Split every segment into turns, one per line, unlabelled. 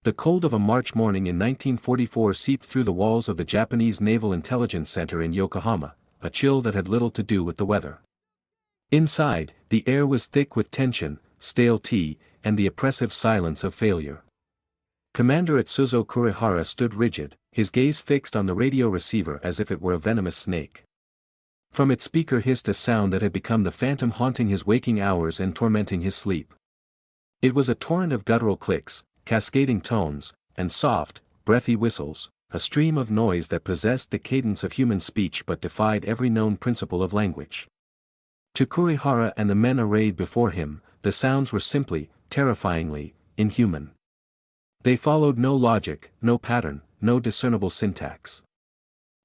The cold of a March morning in 1944 seeped through the walls of the Japanese Naval Intelligence Center in Yokohama, a chill that had little to do with the weather. Inside, the air was thick with tension, stale tea, and the oppressive silence of failure. Commander Atsuzo Kurihara stood rigid, his gaze fixed on the radio receiver as if it were a venomous snake. From its speaker hissed a sound that had become the phantom haunting his waking hours and tormenting his sleep. It was a torrent of guttural clicks, cascading tones, and soft, breathy whistles, a stream of noise that possessed the cadence of human speech but defied every known principle of language. To Kurihara and the men arrayed before him, the sounds were simply, terrifyingly, inhuman. They followed no logic, no pattern, no discernible syntax.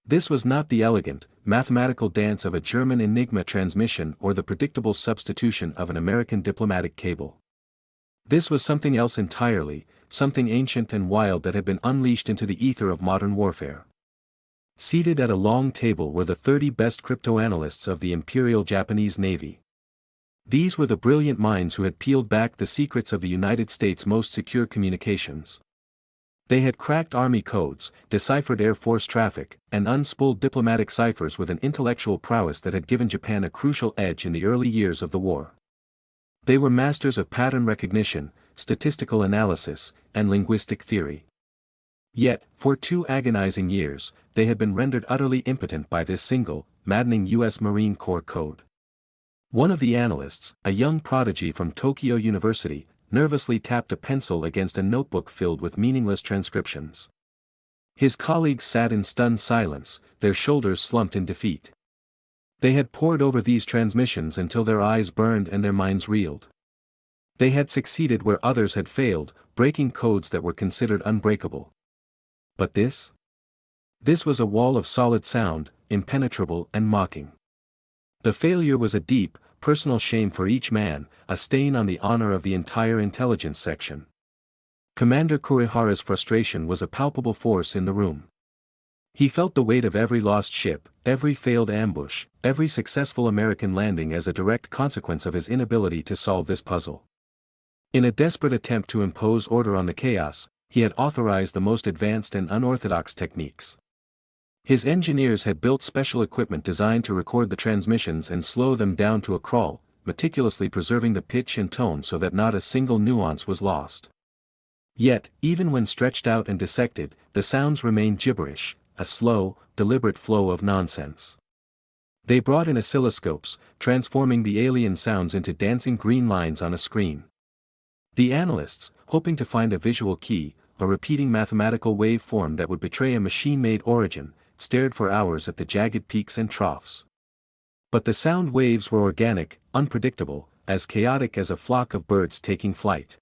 This was not the elegant, mathematical dance of a German Enigma transmission or the predictable substitution of an American diplomatic cable. This was something else entirely, something ancient and wild that had been unleashed into the ether of modern warfare. Seated at a long table were the 30 best cryptoanalysts of the Imperial Japanese Navy. These were the brilliant minds who had peeled back the secrets of the United States' most secure communications. They had cracked Army codes, deciphered Air Force traffic, and unspooled diplomatic ciphers with an intellectual prowess that had given Japan a crucial edge in the early years of the war. They were masters of pattern recognition, statistical analysis, and linguistic theory. Yet, for 2 agonizing years, they had been rendered utterly impotent by this single, maddening U.S. Marine Corps code. One of the analysts, a young prodigy from Tokyo University, nervously tapped a pencil against a notebook filled with meaningless transcriptions. His colleagues sat in stunned silence, their shoulders slumped in defeat. They had pored over these transmissions until their eyes burned and their minds reeled. They had succeeded where others had failed, breaking codes that were considered unbreakable. But this? This was a wall of solid sound, impenetrable and mocking. The failure was a deep, personal shame for each man, a stain on the honor of the entire intelligence section. Commander Kurihara's frustration was a palpable force in the room. He felt the weight of every lost ship, every failed ambush, every successful American landing as a direct consequence of his inability to solve this puzzle. In a desperate attempt to impose order on the chaos, he had authorized the most advanced and unorthodox techniques. His engineers had built special equipment designed to record the transmissions and slow them down to a crawl, meticulously preserving the pitch and tone so that not a single nuance was lost. Yet, even when stretched out and dissected, the sounds remained gibberish, a slow, deliberate flow of nonsense. They brought in oscilloscopes, transforming the alien sounds into dancing green lines on a screen. The analysts, hoping to find a visual key, a repeating mathematical wave form that would betray a machine-made origin, stared for hours at the jagged peaks and troughs. But the sound waves were organic, unpredictable, as chaotic as a flock of birds taking flight.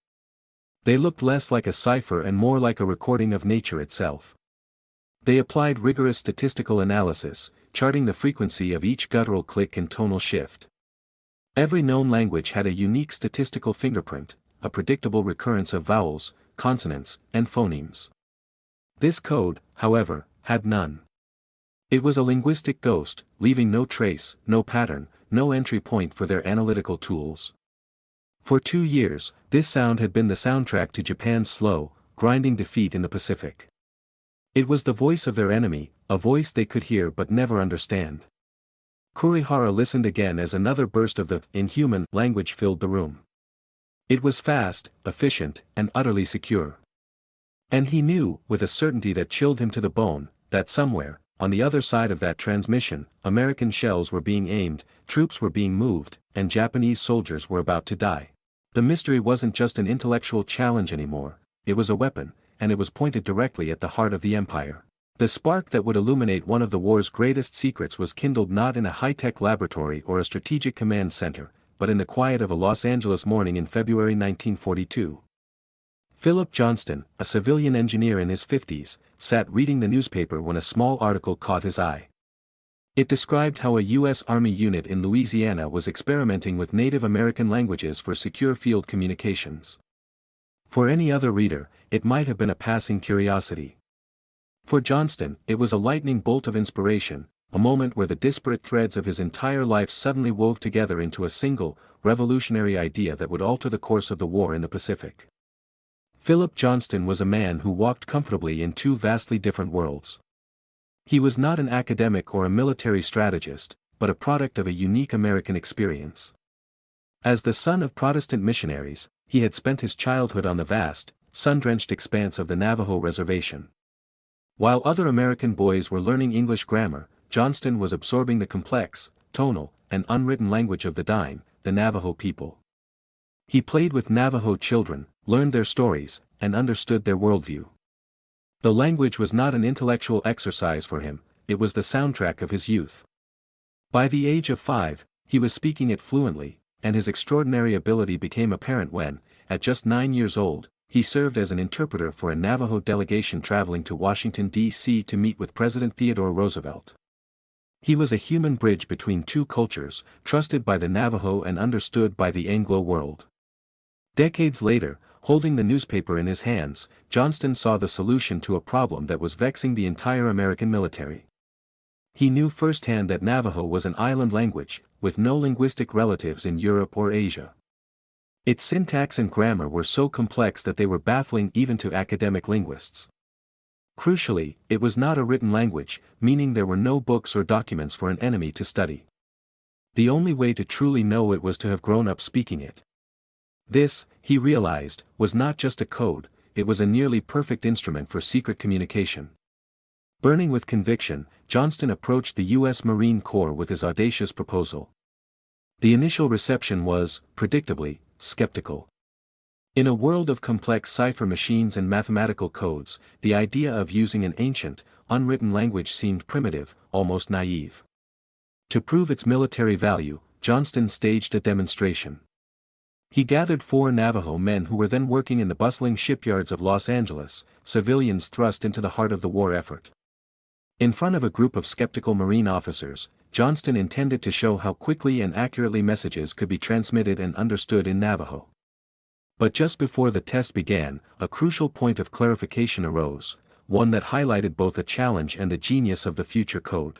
They looked less like a cipher and more like a recording of nature itself. They applied rigorous statistical analysis, charting the frequency of each guttural click and tonal shift. Every known language had a unique statistical fingerprint, a predictable recurrence of vowels, consonants, and phonemes. This code, however, had none. It was a linguistic ghost, leaving no trace, no pattern, no entry point for their analytical tools. For 2 years, this sound had been the soundtrack to Japan's slow, grinding defeat in the Pacific. It was the voice of their enemy, a voice they could hear but never understand. Kurihara listened again as another burst of the inhuman language filled the room. It was fast, efficient, and utterly secure. And he knew, with a certainty that chilled him to the bone, that somewhere, on the other side of that transmission, American shells were being aimed, troops were being moved, and Japanese soldiers were about to die. The mystery wasn't just an intellectual challenge anymore, it was a weapon, and it was pointed directly at the heart of the empire. The spark that would illuminate one of the war's greatest secrets was kindled not in a high-tech laboratory or a strategic command center, but in the quiet of a Los Angeles morning in February 1942. Philip Johnston, a civilian engineer in his 50s, sat reading the newspaper when a small article caught his eye. It described how a U.S. Army unit in Louisiana was experimenting with Native American languages for secure field communications. For any other reader, it might have been a passing curiosity. For Johnston, it was a lightning bolt of inspiration, a moment where the disparate threads of his entire life suddenly wove together into a single, revolutionary idea that would alter the course of the war in the Pacific. Philip Johnston was a man who walked comfortably in two vastly different worlds. He was not an academic or a military strategist, but a product of a unique American experience. As the son of Protestant missionaries, he had spent his childhood on the vast, sun-drenched expanse of the Navajo reservation. While other American boys were learning English grammar, Johnston was absorbing the complex, tonal, and unwritten language of the Dine, the Navajo people. He played with Navajo children, learned their stories, and understood their worldview. The language was not an intellectual exercise for him, it was the soundtrack of his youth. By the age of 5, he was speaking it fluently, and his extraordinary ability became apparent when, at just 9 years old, he served as an interpreter for a Navajo delegation traveling to Washington, D.C. to meet with President Theodore Roosevelt. He was a human bridge between two cultures, trusted by the Navajo and understood by the Anglo world. Decades later, holding the newspaper in his hands, Johnston saw the solution to a problem that was vexing the entire American military. He knew firsthand that Navajo was an island language, with no linguistic relatives in Europe or Asia. Its syntax and grammar were so complex that they were baffling even to academic linguists. Crucially, it was not a written language, meaning there were no books or documents for an enemy to study. The only way to truly know it was to have grown up speaking it. This, he realized, was not just a code, it was a nearly perfect instrument for secret communication. Burning with conviction, Johnston approached the U.S. Marine Corps with his audacious proposal. The initial reception was, predictably, skeptical. In a world of complex cipher machines and mathematical codes, the idea of using an ancient, unwritten language seemed primitive, almost naive. To prove its military value, Johnston staged a demonstration. He gathered 4 Navajo men who were then working in the bustling shipyards of Los Angeles, civilians thrust into the heart of the war effort. In front of a group of skeptical Marine officers, Johnston intended to show how quickly and accurately messages could be transmitted and understood in Navajo. But just before the test began, a crucial point of clarification arose, one that highlighted both the challenge and the genius of the future code.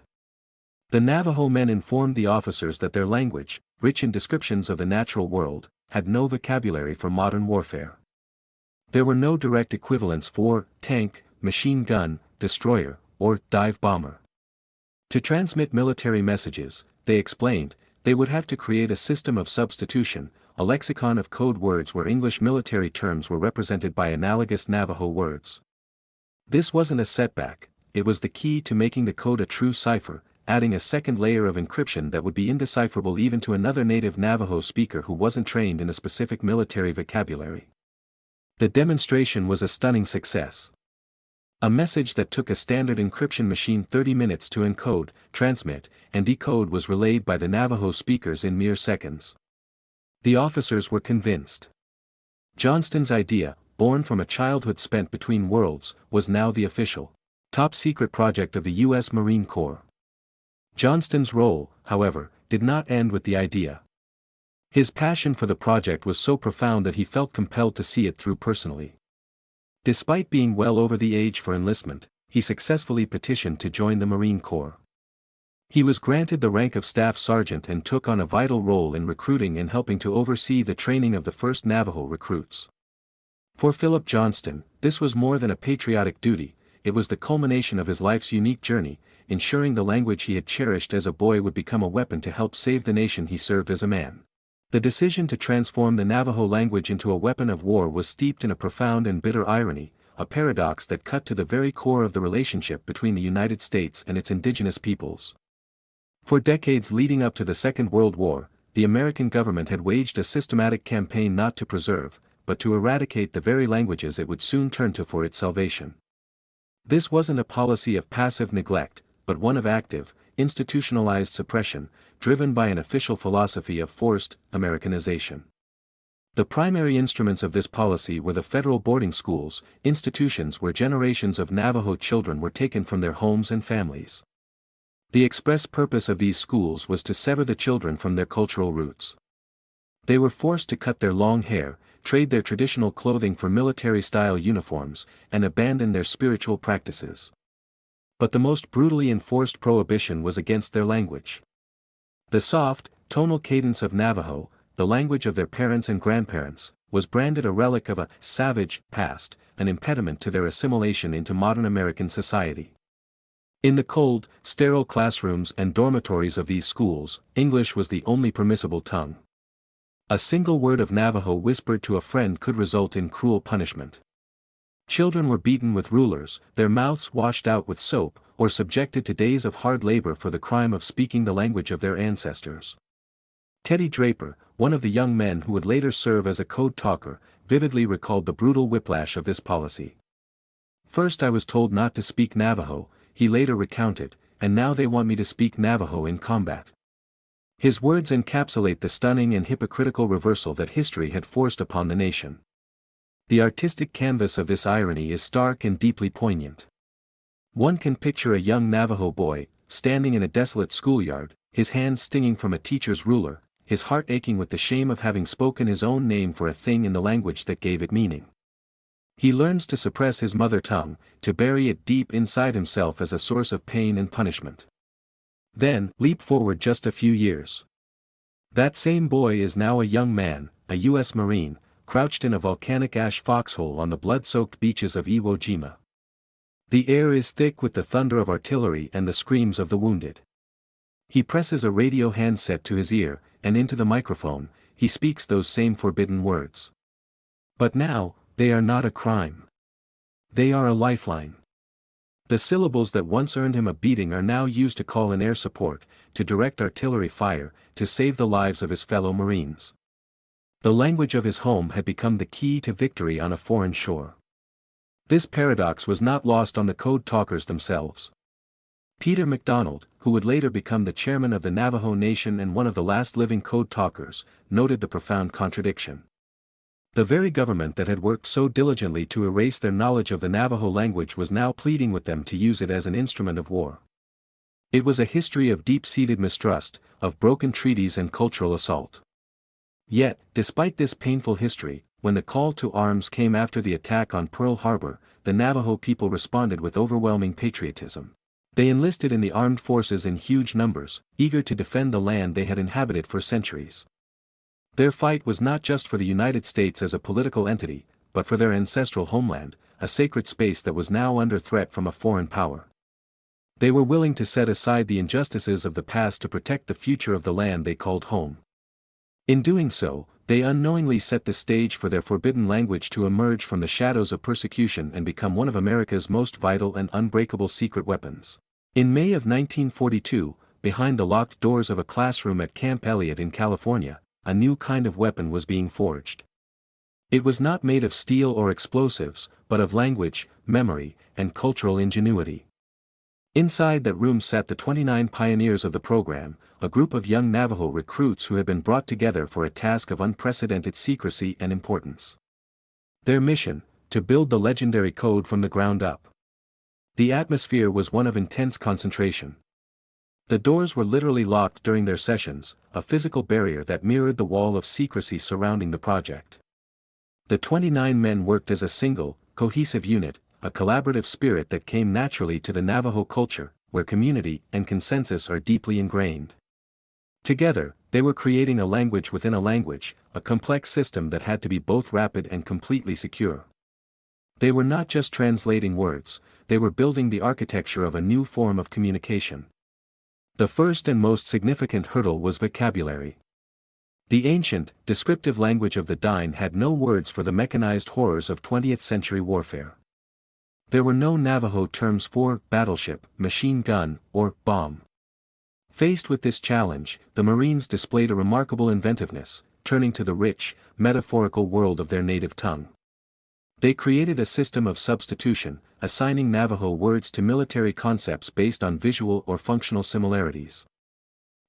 The Navajo men informed the officers that their language, rich in descriptions of the natural world, had no vocabulary for modern warfare. There were no direct equivalents for tank, machine gun, destroyer, or dive bomber. To transmit military messages, they explained, they would have to create a system of substitution, a lexicon of code words where English military terms were represented by analogous Navajo words. This wasn't a setback, it was the key to making the code a true cipher, adding a second layer of encryption that would be indecipherable even to another native Navajo speaker who wasn't trained in a specific military vocabulary. The demonstration was a stunning success. A message that took a standard encryption machine 30 minutes to encode, transmit, and decode was relayed by the Navajo speakers in mere seconds. The officers were convinced. Johnston's idea, born from a childhood spent between worlds, was now the official, top-secret project of the U.S. Marine Corps. Johnston's role, however, did not end with the idea. His passion for the project was so profound that he felt compelled to see it through personally. Despite being well over the age for enlistment, he successfully petitioned to join the Marine Corps. He was granted the rank of Staff Sergeant and took on a vital role in recruiting and helping to oversee the training of the first Navajo recruits. For Philip Johnston, this was more than a patriotic duty, it was the culmination of his life's unique journey, ensuring the language he had cherished as a boy would become a weapon to help save the nation he served as a man. The decision to transform the Navajo language into a weapon of war was steeped in a profound and bitter irony, a paradox that cut to the very core of the relationship between the United States and its indigenous peoples. For decades leading up to the Second World War, the American government had waged a systematic campaign not to preserve, but to eradicate the very languages it would soon turn to for its salvation. This wasn't a policy of passive neglect, but one of active, institutionalized suppression, driven by an official philosophy of forced Americanization. The primary instruments of this policy were the federal boarding schools, institutions where generations of Navajo children were taken from their homes and families. The express purpose of these schools was to sever the children from their cultural roots. They were forced to cut their long hair, trade their traditional clothing for military-style uniforms, and abandon their spiritual practices. But the most brutally enforced prohibition was against their language. The soft, tonal cadence of Navajo, the language of their parents and grandparents, was branded a relic of a savage past, an impediment to their assimilation into modern American society. In the cold, sterile classrooms and dormitories of these schools, English was the only permissible tongue. A single word of Navajo whispered to a friend could result in cruel punishment. Children were beaten with rulers, their mouths washed out with soap, or subjected to days of hard labor for the crime of speaking the language of their ancestors. Teddy Draper, one of the young men who would later serve as a code talker, vividly recalled the brutal whiplash of this policy. "First I was told not to speak Navajo," he later recounted, "and now they want me to speak Navajo in combat." His words encapsulate the stunning and hypocritical reversal that history had forced upon the nation. The artistic canvas of this irony is stark and deeply poignant. One can picture a young Navajo boy, standing in a desolate schoolyard, his hands stinging from a teacher's ruler, his heart aching with the shame of having spoken his own name for a thing in the language that gave it meaning. He learns to suppress his mother tongue, to bury it deep inside himself as a source of pain and punishment. Then, leap forward just a few years. That same boy is now a young man, a U.S. Marine, crouched in a volcanic ash foxhole on the blood-soaked beaches of Iwo Jima. The air is thick with the thunder of artillery and the screams of the wounded. He presses a radio handset to his ear, and into the microphone, he speaks those same forbidden words. But now, they are not a crime. They are a lifeline. The syllables that once earned him a beating are now used to call in air support, to direct artillery fire, to save the lives of his fellow Marines. The language of his home had become the key to victory on a foreign shore. This paradox was not lost on the code talkers themselves. Peter MacDonald, who would later become the chairman of the Navajo Nation and one of the last living code talkers, noted the profound contradiction. The very government that had worked so diligently to erase their knowledge of the Navajo language was now pleading with them to use it as an instrument of war. It was a history of deep-seated mistrust, of broken treaties and cultural assault. Yet, despite this painful history, when the call to arms came after the attack on Pearl Harbor, the Navajo people responded with overwhelming patriotism. They enlisted in the armed forces in huge numbers, eager to defend the land they had inhabited for centuries. Their fight was not just for the United States as a political entity, but for their ancestral homeland, a sacred space that was now under threat from a foreign power. They were willing to set aside the injustices of the past to protect the future of the land they called home. In doing so, they unknowingly set the stage for their forbidden language to emerge from the shadows of persecution and become one of America's most vital and unbreakable secret weapons. In May of 1942, behind the locked doors of a classroom at Camp Elliott in California, a new kind of weapon was being forged. It was not made of steel or explosives, but of language, memory, and cultural ingenuity. Inside that room sat the 29 pioneers of the program, a group of young Navajo recruits who had been brought together for a task of unprecedented secrecy and importance. Their mission, to build the legendary code from the ground up. The atmosphere was one of intense concentration. The doors were literally locked during their sessions, a physical barrier that mirrored the wall of secrecy surrounding the project. The 29 men worked as a single, cohesive unit, a collaborative spirit that came naturally to the Navajo culture, where community and consensus are deeply ingrained. Together, they were creating a language within a language, a complex system that had to be both rapid and completely secure. They were not just translating words, they were building the architecture of a new form of communication. The first and most significant hurdle was vocabulary. The ancient, descriptive language of the Dine had no words for the mechanized horrors of 20th-century warfare. There were no Navajo terms for battleship, machine gun, or bomb. Faced with this challenge, the Marines displayed a remarkable inventiveness, turning to the rich, metaphorical world of their native tongue. They created a system of substitution, assigning Navajo words to military concepts based on visual or functional similarities.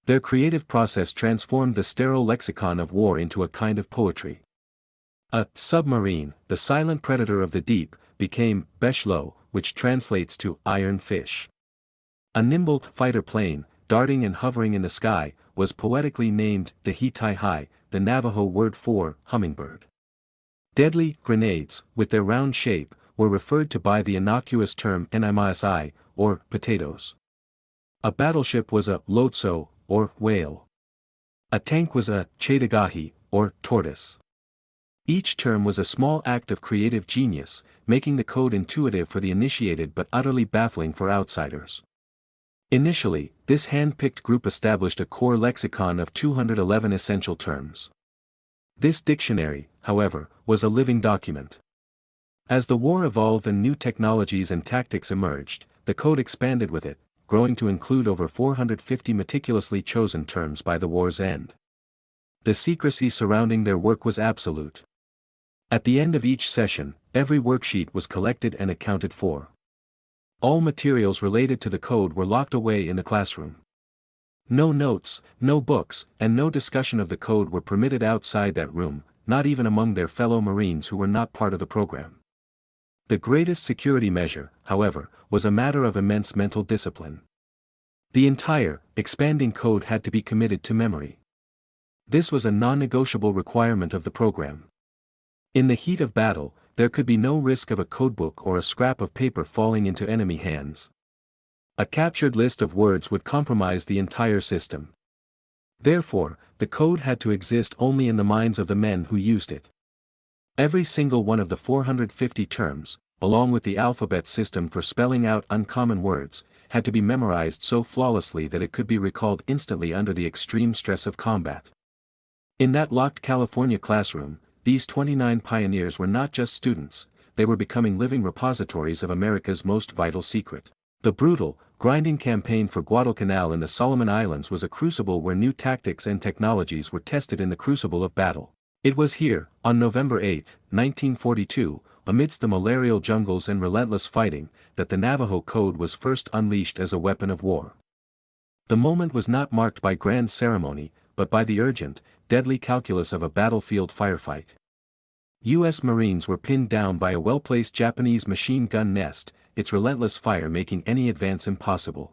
Their creative process transformed the sterile lexicon of war into a kind of poetry. A submarine, the silent predator of the deep, became beshlo, which translates to iron fish. A nimble fighter plane, darting and hovering in the sky, was poetically named the hitai-hai, the Navajo word for hummingbird. Deadly grenades, with their round shape, were referred to by the innocuous term nimasi, or potatoes. A battleship was a lotso, or whale. A tank was a chaitagahi, or tortoise. Each term was a small act of creative genius, making the code intuitive for the initiated but utterly baffling for outsiders. Initially, this hand-picked group established a core lexicon of 211 essential terms. This dictionary, however, was a living document. As the war evolved and new technologies and tactics emerged, the code expanded with it, growing to include over 450 meticulously chosen terms by the war's end. The secrecy surrounding their work was absolute. At the end of each session, every worksheet was collected and accounted for. All materials related to the code were locked away in the classroom. No notes, no books, and no discussion of the code were permitted outside that room, not even among their fellow Marines who were not part of the program. The greatest security measure, however, was a matter of immense mental discipline. The entire, expanding code had to be committed to memory. This was a non-negotiable requirement of the program. In the heat of battle, there could be no risk of a codebook or a scrap of paper falling into enemy hands. A captured list of words would compromise the entire system. Therefore, the code had to exist only in the minds of the men who used it. Every single one of the 450 terms, along with the alphabet system for spelling out uncommon words, had to be memorized so flawlessly that it could be recalled instantly under the extreme stress of combat. In that locked California classroom, these 29 pioneers were not just students, they were becoming living repositories of America's most vital secret. The brutal, grinding campaign for Guadalcanal in the Solomon Islands was a crucible where new tactics and technologies were tested in the crucible of battle. It was here, on November 8, 1942, amidst the malarial jungles and relentless fighting, that the Navajo Code was first unleashed as a weapon of war. The moment was not marked by grand ceremony, but by the urgent, deadly calculus of a battlefield firefight. U.S. Marines were pinned down by a well-placed Japanese machine gun nest, its relentless fire making any advance impossible.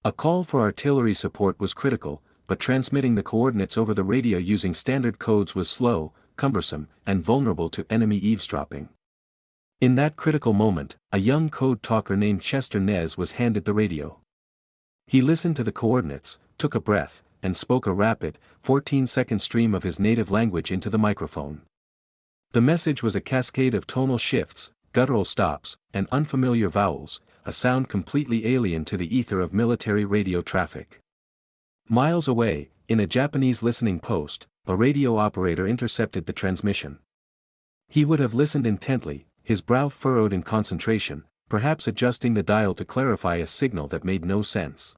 A call for artillery support was critical, but transmitting the coordinates over the radio using standard codes was slow, cumbersome, and vulnerable to enemy eavesdropping. In that critical moment, a young code talker named Chester Nez was handed the radio. He listened to the coordinates, took a breath, and spoke a rapid, 14-second stream of his native language into the microphone. The message was a cascade of tonal shifts, guttural stops, and unfamiliar vowels, a sound completely alien to the ether of military radio traffic. Miles away, in a Japanese listening post, a radio operator intercepted the transmission. He would have listened intently, his brow furrowed in concentration, perhaps adjusting the dial to clarify a signal that made no sense.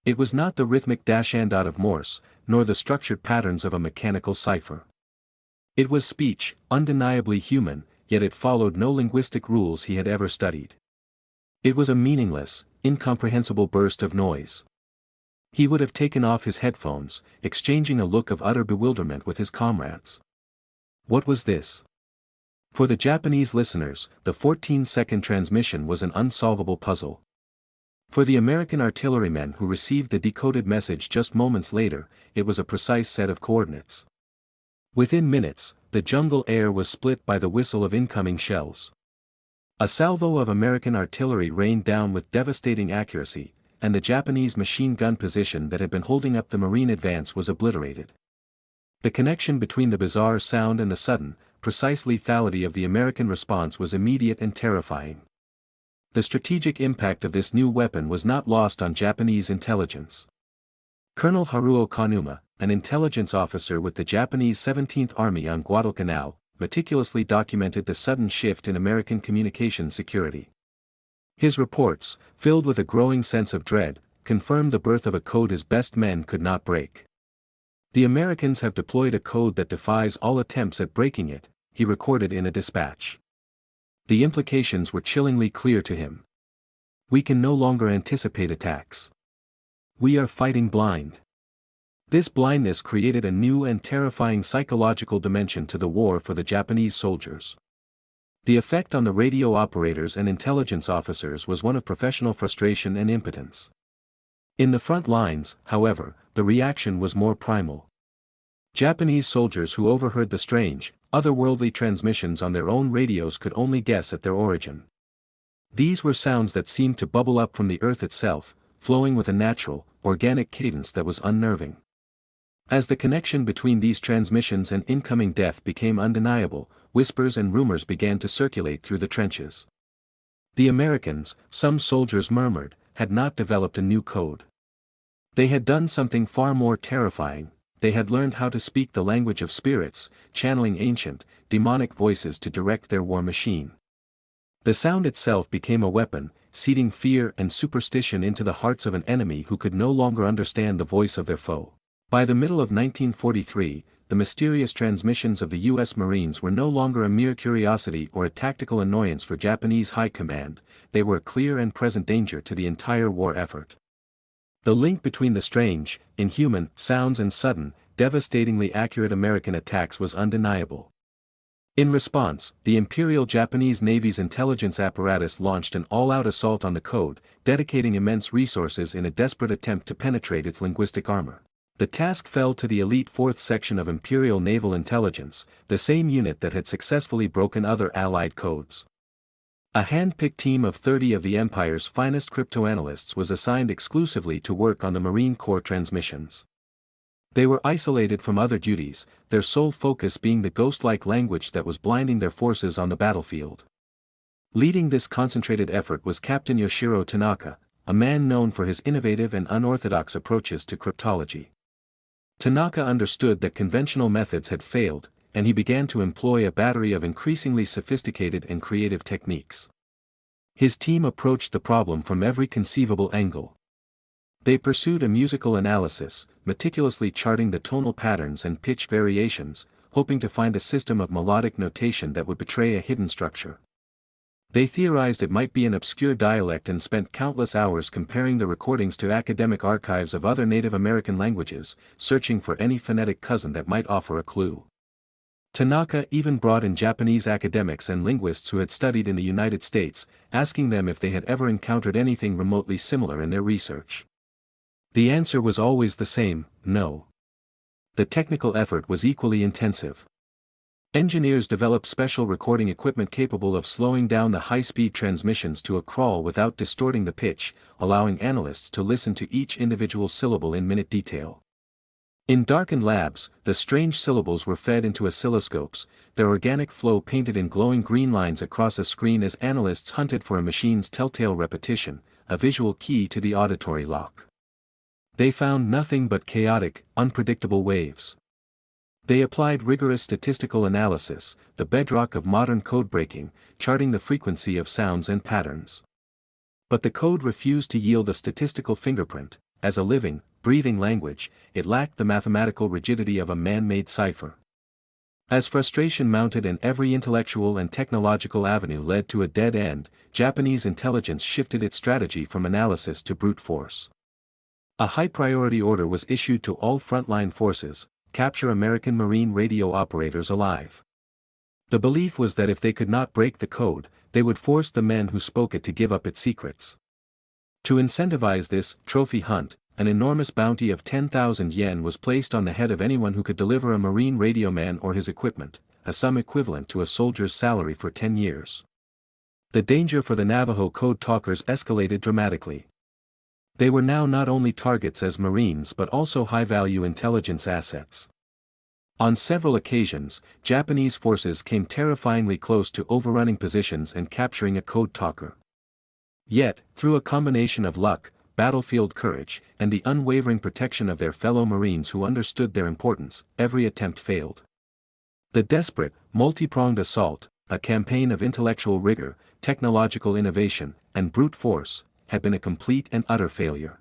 It was not the rhythmic dash and dot of Morse, nor the structured patterns of a mechanical cipher. It was speech, undeniably human, yet it followed no linguistic rules he had ever studied. It was a meaningless, incomprehensible burst of noise. He would have taken off his headphones, exchanging a look of utter bewilderment with his comrades. What was this? For the Japanese listeners, the 14-second transmission was an unsolvable puzzle. For the American artillerymen who received the decoded message just moments later, it was a precise set of coordinates. Within minutes, the jungle air was split by the whistle of incoming shells. A salvo of American artillery rained down with devastating accuracy, and the Japanese machine gun position that had been holding up the Marine advance was obliterated. The connection between the bizarre sound and the sudden, precise lethality of the American response was immediate and terrifying. The strategic impact of this new weapon was not lost on Japanese intelligence. Colonel Haruo Kanuma, an intelligence officer with the Japanese 17th Army on Guadalcanal, meticulously documented the sudden shift in American communications security. His reports, filled with a growing sense of dread, confirmed the birth of a code his best men could not break. "The Americans have deployed a code that defies all attempts at breaking it," he recorded in a dispatch. The implications were chillingly clear to him. "We can no longer anticipate attacks. We are fighting blind." This blindness created a new and terrifying psychological dimension to the war for the Japanese soldiers. The effect on the radio operators and intelligence officers was one of professional frustration and impotence. In the front lines, however, the reaction was more primal. Japanese soldiers who overheard the strange, otherworldly transmissions on their own radios could only guess at their origin. These were sounds that seemed to bubble up from the earth itself, flowing with a natural, organic cadence that was unnerving. As the connection between these transmissions and incoming death became undeniable, whispers and rumors began to circulate through the trenches. The Americans, some soldiers murmured, had not developed a new code. They had done something far more terrifying. They had learned how to speak the language of spirits, channeling ancient, demonic voices to direct their war machine. The sound itself became a weapon, seeding fear and superstition into the hearts of an enemy who could no longer understand the voice of their foe. By the middle of 1943, the mysterious transmissions of the U.S. Marines were no longer a mere curiosity or a tactical annoyance for Japanese high command, they were a clear and present danger to the entire war effort. The link between the strange, inhuman sounds and sudden, devastatingly accurate American attacks was undeniable. In response, the Imperial Japanese Navy's intelligence apparatus launched an all-out assault on the code, dedicating immense resources in a desperate attempt to penetrate its linguistic armor. The task fell to the elite 4th Section of Imperial Naval Intelligence, the same unit that had successfully broken other Allied codes. A hand-picked team of 30 of the Empire's finest cryptoanalysts was assigned exclusively to work on the Marine Corps transmissions. They were isolated from other duties, their sole focus being the ghost-like language that was blinding their forces on the battlefield. Leading this concentrated effort was Captain Yoshiro Tanaka, a man known for his innovative and unorthodox approaches to cryptology. Tanaka understood that conventional methods had failed, and he began to employ a battery of increasingly sophisticated and creative techniques. His team approached the problem from every conceivable angle. They pursued a musical analysis, meticulously charting the tonal patterns and pitch variations, hoping to find a system of melodic notation that would betray a hidden structure. They theorized it might be an obscure dialect and spent countless hours comparing the recordings to academic archives of other Native American languages, searching for any phonetic cousin that might offer a clue. Tanaka even brought in Japanese academics and linguists who had studied in the United States, asking them if they had ever encountered anything remotely similar in their research. The answer was always the same: no. The technical effort was equally intensive. Engineers developed special recording equipment capable of slowing down the high-speed transmissions to a crawl without distorting the pitch, allowing analysts to listen to each individual syllable in minute detail. In darkened labs, the strange syllables were fed into oscilloscopes, their organic flow painted in glowing green lines across a screen as analysts hunted for a machine's telltale repetition, a visual key to the auditory lock. They found nothing but chaotic, unpredictable waves. They applied rigorous statistical analysis, the bedrock of modern code breaking, charting the frequency of sounds and patterns. But the code refused to yield a statistical fingerprint. As a living, breathing language, it lacked the mathematical rigidity of a man-made cipher. As frustration mounted and every intellectual and technological avenue led to a dead end, Japanese intelligence shifted its strategy from analysis to brute force. A high-priority order was issued to all frontline forces: capture American Marine radio operators alive. The belief was that if they could not break the code, they would force the men who spoke it to give up its secrets. To incentivize this trophy hunt, an enormous bounty of 10,000 yen was placed on the head of anyone who could deliver a Marine radioman or his equipment, a sum equivalent to a soldier's salary for 10 years. The danger for the Navajo Code Talkers escalated dramatically. They were now not only targets as Marines but also high-value intelligence assets. On several occasions, Japanese forces came terrifyingly close to overrunning positions and capturing a code talker. Yet, through a combination of luck, battlefield courage, and the unwavering protection of their fellow Marines who understood their importance, every attempt failed. The desperate, multi-pronged assault, a campaign of intellectual rigor, technological innovation, and brute force, had been a complete and utter failure.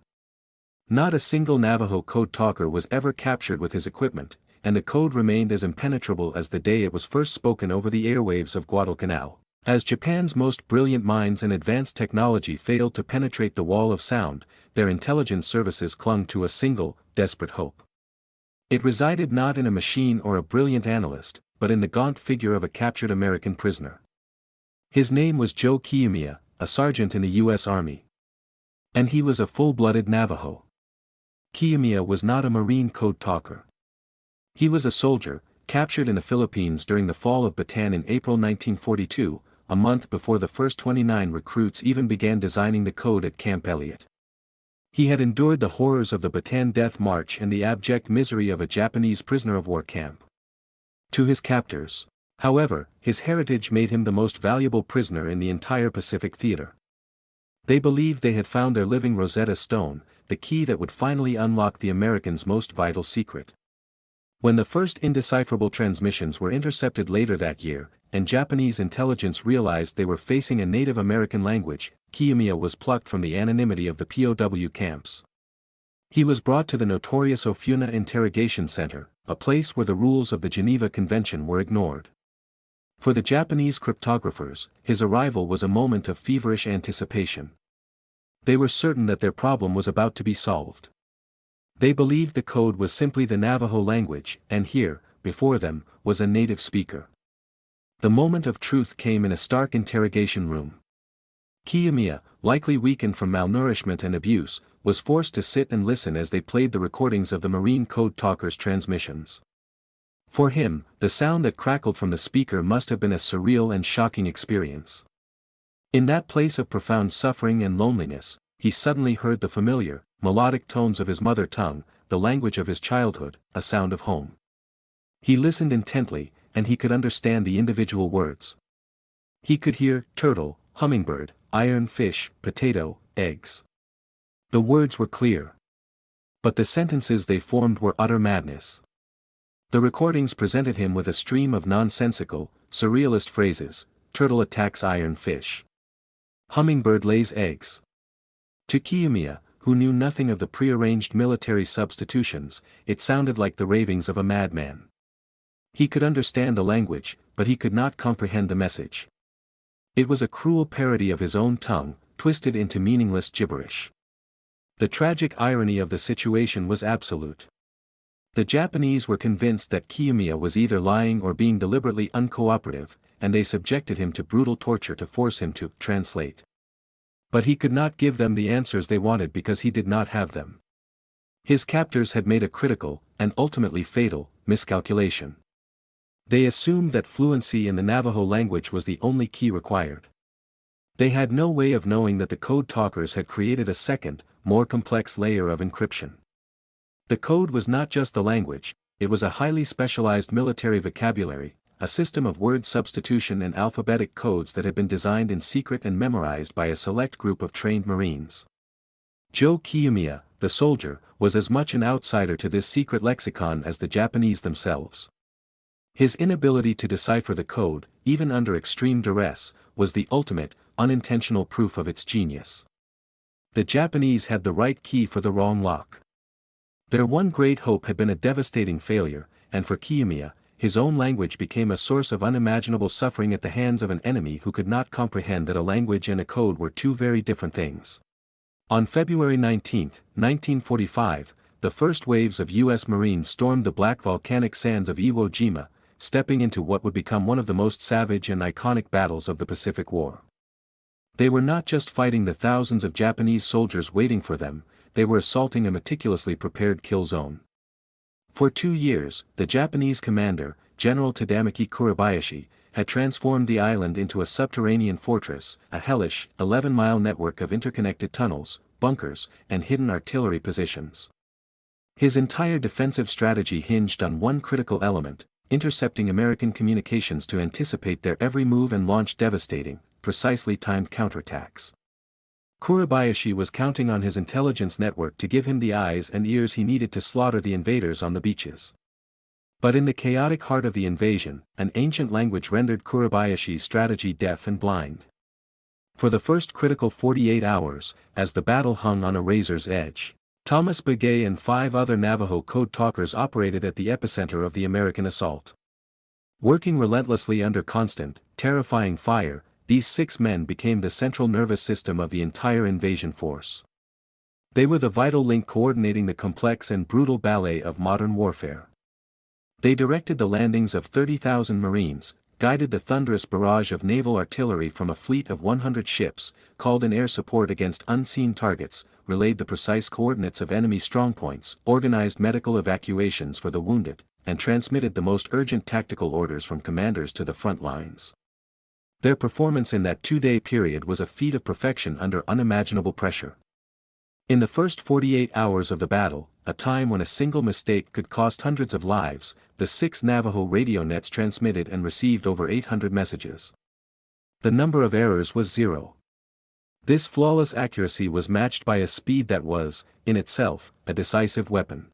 Not a single Navajo Code Talker was ever captured with his equipment, and the code remained as impenetrable as the day it was first spoken over the airwaves of Guadalcanal. As Japan's most brilliant minds and advanced technology failed to penetrate the wall of sound, their intelligence services clung to a single, desperate hope. It resided not in a machine or a brilliant analyst, but in the gaunt figure of a captured American prisoner. His name was Joe Kiyomiya, a sergeant in the U.S. Army. And he was a full-blooded Navajo. Kiyomiya was not a Marine Code Talker. He was a soldier, captured in the Philippines during the fall of Bataan in April 1942, a month before the first 29 recruits even began designing the code at Camp Elliott. He had endured the horrors of the Bataan Death March and the abject misery of a Japanese prisoner-of-war camp. To his captors, however, his heritage made him the most valuable prisoner in the entire Pacific theater. They believed they had found their living Rosetta Stone, the key that would finally unlock the Americans' most vital secret. When the first indecipherable transmissions were intercepted later that year, and Japanese intelligence realized they were facing a Native American language, Kiyomiya was plucked from the anonymity of the POW camps. He was brought to the notorious Ofuna Interrogation Center, a place where the rules of the Geneva Convention were ignored. For the Japanese cryptographers, his arrival was a moment of feverish anticipation. They were certain that their problem was about to be solved. They believed the code was simply the Navajo language, and here, before them, was a native speaker. The moment of truth came in a stark interrogation room. Kiyomiya, likely weakened from malnourishment and abuse, was forced to sit and listen as they played the recordings of the Marine Code Talkers' transmissions. For him, the sound that crackled from the speaker must have been a surreal and shocking experience. In that place of profound suffering and loneliness, he suddenly heard the familiar, melodic tones of his mother tongue, the language of his childhood, a sound of home. He listened intently, and he could understand the individual words. He could hear turtle, hummingbird, iron fish, potato, eggs. The words were clear. But the sentences they formed were utter madness. The recordings presented him with a stream of nonsensical, surrealist phrases: turtle attacks iron fish. Hummingbird lays eggs. To Kiyomiya, who knew nothing of the prearranged military substitutions, it sounded like the ravings of a madman. He could understand the language, but he could not comprehend the message. It was a cruel parody of his own tongue, twisted into meaningless gibberish. The tragic irony of the situation was absolute. The Japanese were convinced that Kiyomiya was either lying or being deliberately uncooperative, and they subjected him to brutal torture to force him to translate. But he could not give them the answers they wanted because he did not have them. His captors had made a critical, and ultimately fatal, miscalculation. They assumed that fluency in the Navajo language was the only key required. They had no way of knowing that the code talkers had created a second, more complex layer of encryption. The code was not just the language, it was a highly specialized military vocabulary, a system of word substitution and alphabetic codes that had been designed in secret and memorized by a select group of trained Marines. Joe Kiyomiya, the soldier, was as much an outsider to this secret lexicon as the Japanese themselves. His inability to decipher the code, even under extreme duress, was the ultimate, unintentional proof of its genius. The Japanese had the right key for the wrong lock. Their one great hope had been a devastating failure, and for Kiyomiya, his own language became a source of unimaginable suffering at the hands of an enemy who could not comprehend that a language and a code were two very different things. On February 19, 1945, the first waves of U.S. Marines stormed the black volcanic sands of Iwo Jima, stepping into what would become one of the most savage and iconic battles of the Pacific War. They were not just fighting the thousands of Japanese soldiers waiting for them, they were assaulting a meticulously prepared kill zone. For 2 years, the Japanese commander, General Tadamaki Kuribayashi, had transformed the island into a subterranean fortress, a hellish, 11-mile network of interconnected tunnels, bunkers, and hidden artillery positions. His entire defensive strategy hinged on one critical element: intercepting American communications to anticipate their every move and launch devastating, precisely timed counterattacks. Kuribayashi was counting on his intelligence network to give him the eyes and ears he needed to slaughter the invaders on the beaches. But in the chaotic heart of the invasion, an ancient language rendered Kuribayashi's strategy deaf and blind. For the first critical 48 hours, as the battle hung on a razor's edge, Thomas Begay and 5 other Navajo Code Talkers operated at the epicenter of the American assault. Working relentlessly under constant, terrifying fire, these 6 men became the central nervous system of the entire invasion force. They were the vital link coordinating the complex and brutal ballet of modern warfare. They directed the landings of 30,000 Marines, guided the thunderous barrage of naval artillery from a fleet of 100 ships, called in air support against unseen targets, relayed the precise coordinates of enemy strongpoints, organized medical evacuations for the wounded, and transmitted the most urgent tactical orders from commanders to the front lines. Their performance in that 2-day period was a feat of perfection under unimaginable pressure. In the first 48 hours of the battle, a time when a single mistake could cost hundreds of lives, the 6 Navajo radio nets transmitted and received over 800 messages. The number of errors was 0. This flawless accuracy was matched by a speed that was, in itself, a decisive weapon.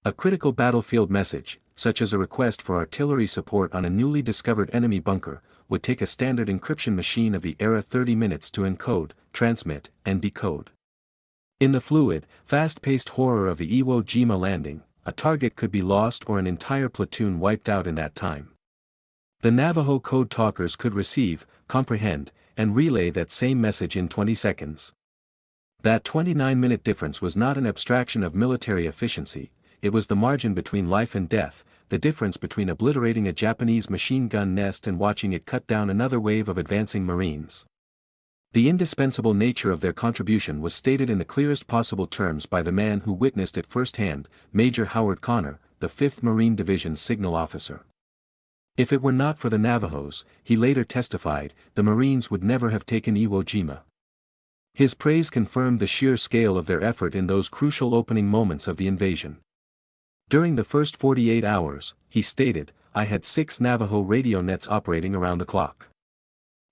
A critical battlefield message, such as a request for artillery support on a newly discovered enemy bunker, would take a standard encryption machine of the era 30 minutes to encode, transmit, and decode. In the fluid, fast-paced horror of the Iwo Jima landing, a target could be lost or an entire platoon wiped out in that time. The Navajo Code Talkers could receive, comprehend, and relay that same message in 20 seconds. That 29-minute difference was not an abstraction of military efficiency, it was the margin between life and death, the difference between obliterating a Japanese machine gun nest and watching it cut down another wave of advancing Marines. The indispensable nature of their contribution was stated in the clearest possible terms by the man who witnessed it firsthand, Major Howard Connor, the 5th Marine Division's signal officer. If it were not for the Navajos, he later testified, the Marines would never have taken Iwo Jima. His praise confirmed the sheer scale of their effort in those crucial opening moments of the invasion. During the first 48 hours, he stated, I had 6 Navajo radio nets operating around the clock.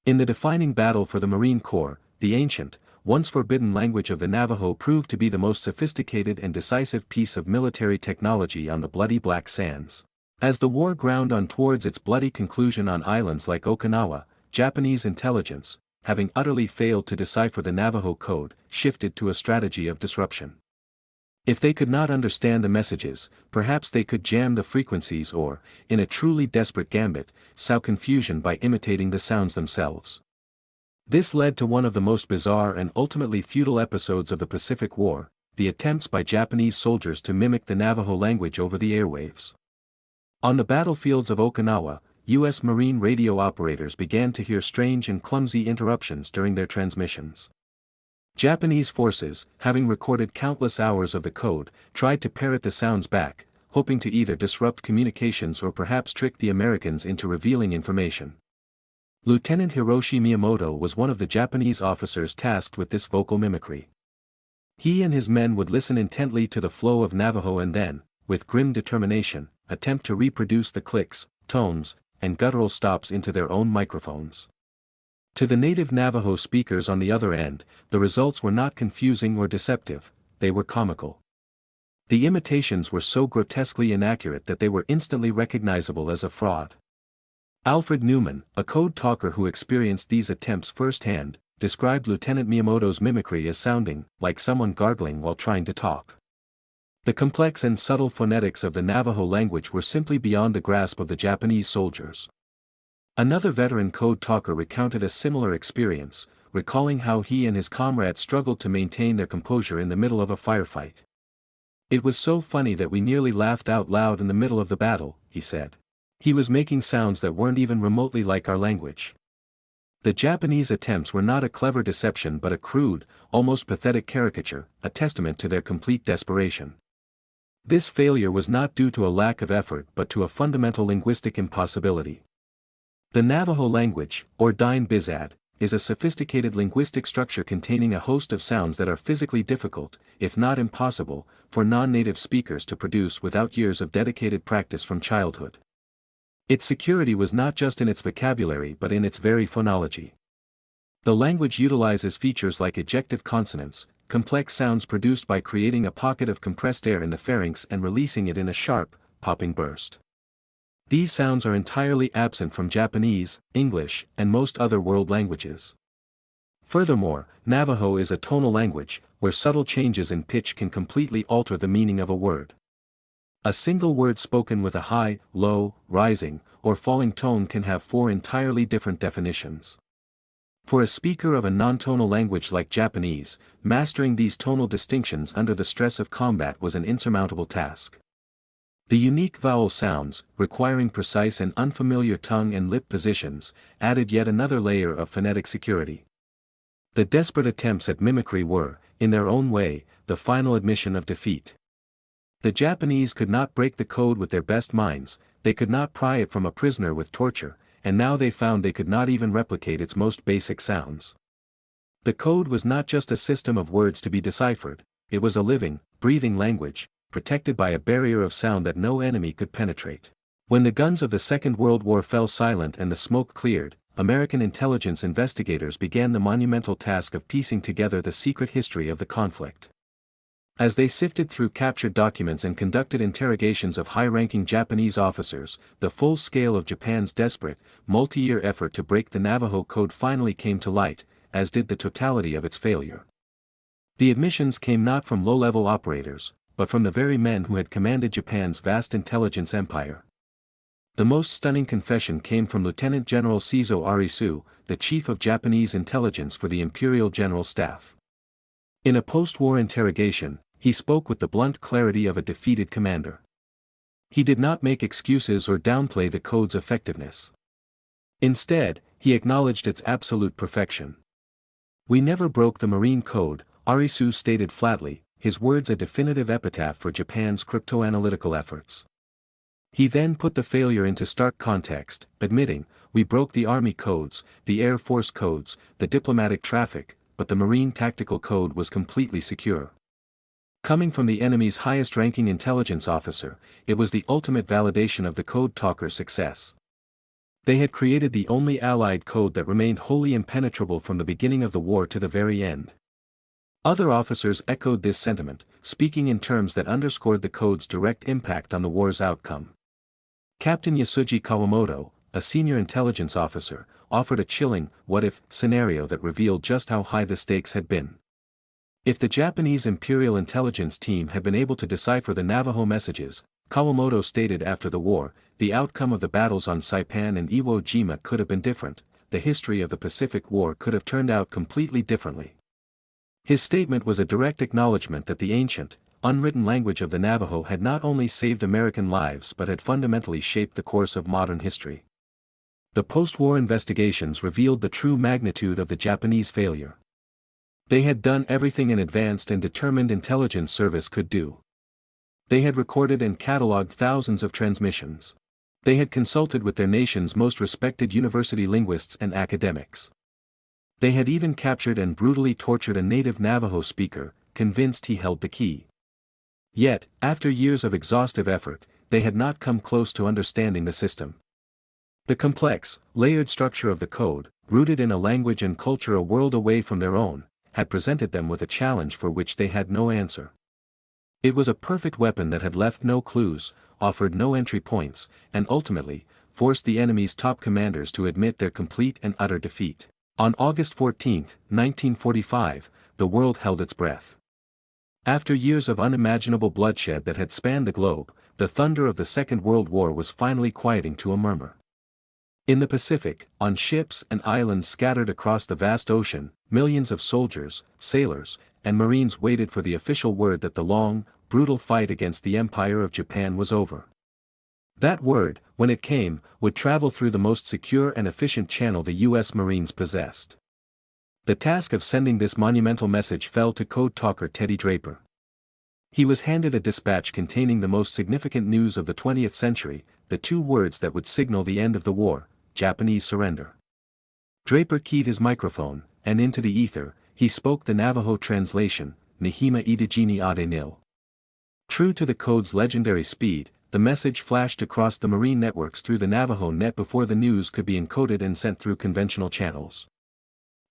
In the defining battle for the Marine Corps, the ancient, once forbidden language of the Navajo proved to be the most sophisticated and decisive piece of military technology on the bloody Black Sands. As the war ground on towards its bloody conclusion on islands like Okinawa, Japanese intelligence, having utterly failed to decipher the Navajo code, shifted to a strategy of disruption. If they could not understand the messages, perhaps they could jam the frequencies or, in a truly desperate gambit, sow confusion by imitating the sounds themselves. This led to one of the most bizarre and ultimately futile episodes of the Pacific War, the attempts by Japanese soldiers to mimic the Navajo language over the airwaves. On the battlefields of Okinawa, U.S. Marine radio operators began to hear strange and clumsy interruptions during their transmissions. Japanese forces, having recorded countless hours of the code, tried to parrot the sounds back, hoping to either disrupt communications or perhaps trick the Americans into revealing information. Lieutenant Hiroshi Miyamoto was one of the Japanese officers tasked with this vocal mimicry. He and his men would listen intently to the flow of Navajo and then, with grim determination, attempt to reproduce the clicks, tones, and guttural stops into their own microphones. To the native Navajo speakers on the other end, the results were not confusing or deceptive, they were comical. The imitations were so grotesquely inaccurate that they were instantly recognizable as a fraud. Alfred Newman, a code talker who experienced these attempts firsthand, described Lieutenant Miyamoto's mimicry as sounding like someone gargling while trying to talk. The complex and subtle phonetics of the Navajo language were simply beyond the grasp of the Japanese soldiers. Another veteran code talker recounted a similar experience, recalling how he and his comrades struggled to maintain their composure in the middle of a firefight. It was so funny that we nearly laughed out loud in the middle of the battle, he said. He was making sounds that weren't even remotely like our language. The Japanese attempts were not a clever deception but a crude, almost pathetic caricature, a testament to their complete desperation. This failure was not due to a lack of effort but to a fundamental linguistic impossibility. The Navajo language, or Dine Bizad, is a sophisticated linguistic structure containing a host of sounds that are physically difficult, if not impossible, for non-native speakers to produce without years of dedicated practice from childhood. Its security was not just in its vocabulary but in its very phonology. The language utilizes features like ejective consonants, complex sounds produced by creating a pocket of compressed air in the pharynx and releasing it in a sharp, popping burst. These sounds are entirely absent from Japanese, English, and most other world languages. Furthermore, Navajo is a tonal language, where subtle changes in pitch can completely alter the meaning of a word. A single word spoken with a high, low, rising, or falling tone can have 4 entirely different definitions. For a speaker of a non-tonal language like Japanese, mastering these tonal distinctions under the stress of combat was an insurmountable task. The unique vowel sounds, requiring precise and unfamiliar tongue and lip positions, added yet another layer of phonetic security. The desperate attempts at mimicry were, in their own way, the final admission of defeat. The Japanese could not break the code with their best minds, they could not pry it from a prisoner with torture, and now they found they could not even replicate its most basic sounds. The code was not just a system of words to be deciphered, it was a living, breathing language, protected by a barrier of sound that no enemy could penetrate. When the guns of the Second World War fell silent and the smoke cleared, American intelligence investigators began the monumental task of piecing together the secret history of the conflict. As they sifted through captured documents and conducted interrogations of high-ranking Japanese officers, the full scale of Japan's desperate, multi-year effort to break the Navajo Code finally came to light, as did the totality of its failure. The admissions came not from low-level operators, but from the very men who had commanded Japan's vast intelligence empire. The most stunning confession came from Lieutenant General Seizo Arisu, the chief of Japanese intelligence for the Imperial General Staff. In a post-war interrogation, he spoke with the blunt clarity of a defeated commander. He did not make excuses or downplay the code's effectiveness. Instead, he acknowledged its absolute perfection. "We never broke the Marine Code," Arisu stated flatly, his words a definitive epitaph for Japan's cryptoanalytical efforts. He then put the failure into stark context, admitting, "We broke the Army codes, the Air Force codes, the diplomatic traffic, but the Marine Tactical Code was completely secure." Coming from the enemy's highest-ranking intelligence officer, it was the ultimate validation of the Code Talkers' success. They had created the only Allied code that remained wholly impenetrable from the beginning of the war to the very end. Other officers echoed this sentiment, speaking in terms that underscored the code's direct impact on the war's outcome. Captain Yasuji Kawamoto, a senior intelligence officer, offered a chilling, what-if, scenario that revealed just how high the stakes had been. If the Japanese Imperial Intelligence team had been able to decipher the Navajo messages, Kawamoto stated after the war, the outcome of the battles on Saipan and Iwo Jima could have been different, the history of the Pacific War could have turned out completely differently. His statement was a direct acknowledgement that the ancient, unwritten language of the Navajo had not only saved American lives but had fundamentally shaped the course of modern history. The post-war investigations revealed the true magnitude of the Japanese failure. They had done everything an advanced and determined intelligence service could do. They had recorded and catalogued thousands of transmissions. They had consulted with their nation's most respected university linguists and academics. They had even captured and brutally tortured a native Navajo speaker, convinced he held the key. Yet, after years of exhaustive effort, they had not come close to understanding the system. The complex, layered structure of the code, rooted in a language and culture a world away from their own, had presented them with a challenge for which they had no answer. It was a perfect weapon that had left no clues, offered no entry points, and ultimately, forced the enemy's top commanders to admit their complete and utter defeat. On August 14, 1945, the world held its breath. After years of unimaginable bloodshed that had spanned the globe, the thunder of the Second World War was finally quieting to a murmur. In the Pacific, on ships and islands scattered across the vast ocean, millions of soldiers, sailors, and Marines waited for the official word that the long, brutal fight against the Empire of Japan was over. That word, when it came, would travel through the most secure and efficient channel the U.S. Marines possessed. The task of sending this monumental message fell to Code Talker Teddy Draper. He was handed a dispatch containing the most significant news of the 20th century, the two words that would signal the end of the war: Japanese surrender. Draper keyed his microphone, and into the ether, he spoke the Navajo translation, Nihima Idijini Ade Nil. True to the code's legendary speed, the message flashed across the Marine networks through the Navajo net before the news could be encoded and sent through conventional channels.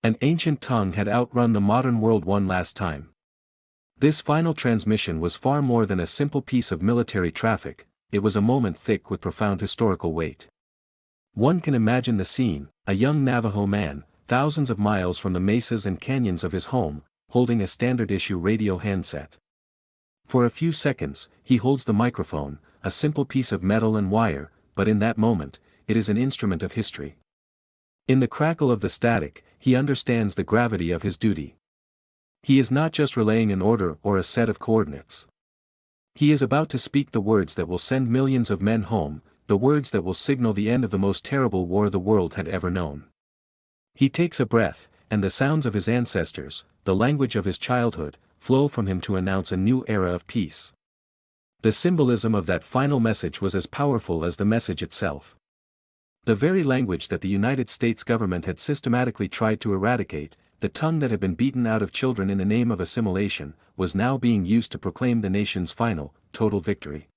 An ancient tongue had outrun the modern world one last time. This final transmission was far more than a simple piece of military traffic, it was a moment thick with profound historical weight. One can imagine the scene: a young Navajo man, thousands of miles from the mesas and canyons of his home, holding a standard-issue radio handset. For a few seconds, he holds the microphone, a simple piece of metal and wire, but in that moment, it is an instrument of history. In the crackle of the static, he understands the gravity of his duty. He is not just relaying an order or a set of coordinates. He is about to speak the words that will send millions of men home, the words that will signal the end of the most terrible war the world had ever known. He takes a breath, and the sounds of his ancestors, the language of his childhood, flow from him to announce a new era of peace. The symbolism of that final message was as powerful as the message itself. The very language that the United States government had systematically tried to eradicate, the tongue that had been beaten out of children in the name of assimilation, was now being used to proclaim the nation's final, total victory.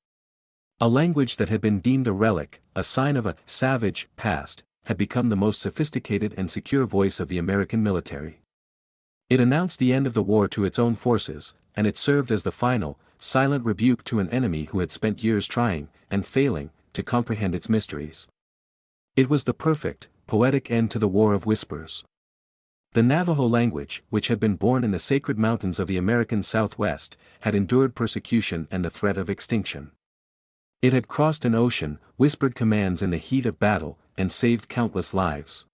A language that had been deemed a relic, a sign of a savage past, had become the most sophisticated and secure voice of the American military. It announced the end of the war to its own forces, and it served as the final, silent rebuke to an enemy who had spent years trying, and failing, to comprehend its mysteries. It was the perfect, poetic end to the War of Whispers. The Navajo language, which had been born in the sacred mountains of the American Southwest, had endured persecution and the threat of extinction. It had crossed an ocean, whispered commands in the heat of battle, and saved countless lives.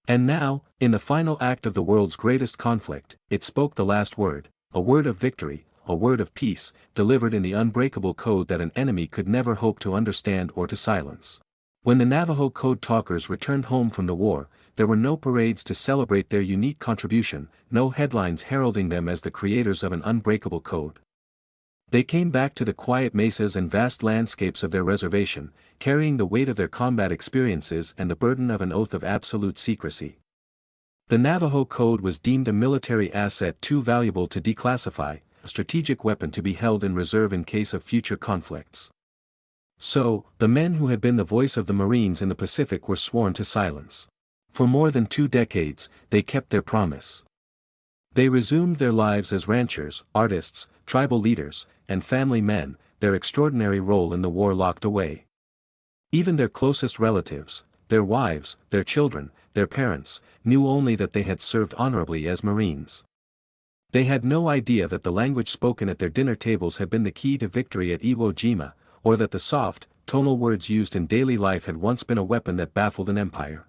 And now, in the final act of the world's greatest conflict, it spoke the last word, a word of victory, a word of peace, delivered in the unbreakable code that an enemy could never hope to understand or to silence. When the Navajo Code Talkers returned home from the war, there were no parades to celebrate their unique contribution, no headlines heralding them as the creators of an unbreakable code. They came back to the quiet mesas and vast landscapes of their reservation, carrying the weight of their combat experiences and the burden of an oath of absolute secrecy. The Navajo Code was deemed a military asset too valuable to declassify, a strategic weapon to be held in reserve in case of future conflicts. So, the men who had been the voice of the Marines in the Pacific were sworn to silence. For more than 2 decades, they kept their promise. They resumed their lives as ranchers, artists, tribal leaders, and family men, their extraordinary role in the war locked away. Even their closest relatives, their wives, their children, their parents, knew only that they had served honorably as Marines. They had no idea that the language spoken at their dinner tables had been the key to victory at Iwo Jima, or that the soft, tonal words used in daily life had once been a weapon that baffled an empire.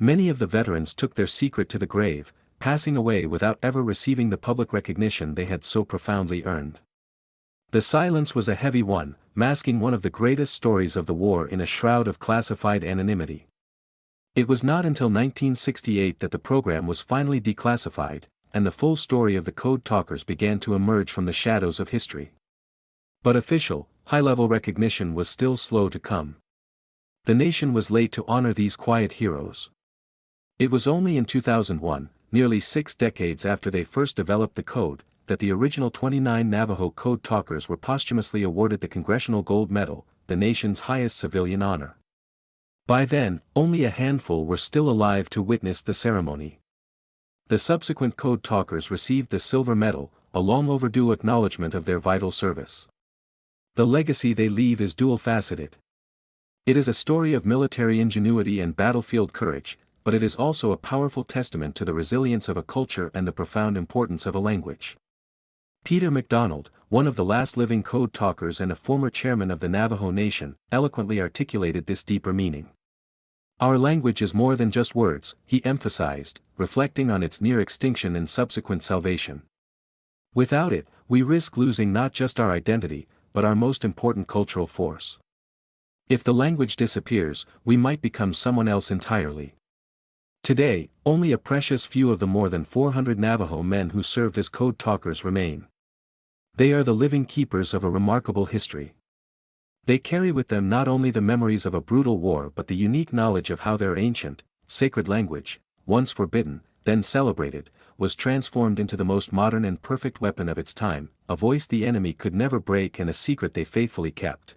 Many of the veterans took their secret to the grave, passing away without ever receiving the public recognition they had so profoundly earned. The silence was a heavy one, masking one of the greatest stories of the war in a shroud of classified anonymity. It was not until 1968 that the program was finally declassified, and the full story of the Code Talkers began to emerge from the shadows of history. But official, high-level recognition was still slow to come. The nation was late to honor these quiet heroes. It was only in 2001, nearly 6 decades after they first developed the code, that the original 29 Navajo Code Talkers were posthumously awarded the Congressional Gold Medal, the nation's highest civilian honor. By then, only a handful were still alive to witness the ceremony. The subsequent Code Talkers received the Silver Medal, a long-overdue acknowledgement of their vital service. The legacy they leave is dual-faceted. It is a story of military ingenuity and battlefield courage, but it is also a powerful testament to the resilience of a culture and the profound importance of a language. Peter MacDonald, one of the last living Code Talkers and a former chairman of the Navajo Nation, eloquently articulated this deeper meaning. Our language is more than just words, he emphasized, reflecting on its near extinction and subsequent salvation. Without it, we risk losing not just our identity, but our most important cultural force. If the language disappears, we might become someone else entirely. Today, only a precious few of the more than 400 Navajo men who served as Code Talkers remain. They are the living keepers of a remarkable history. They carry with them not only the memories of a brutal war but the unique knowledge of how their ancient, sacred language, once forbidden, then celebrated, was transformed into the most modern and perfect weapon of its time, a voice the enemy could never break and a secret they faithfully kept.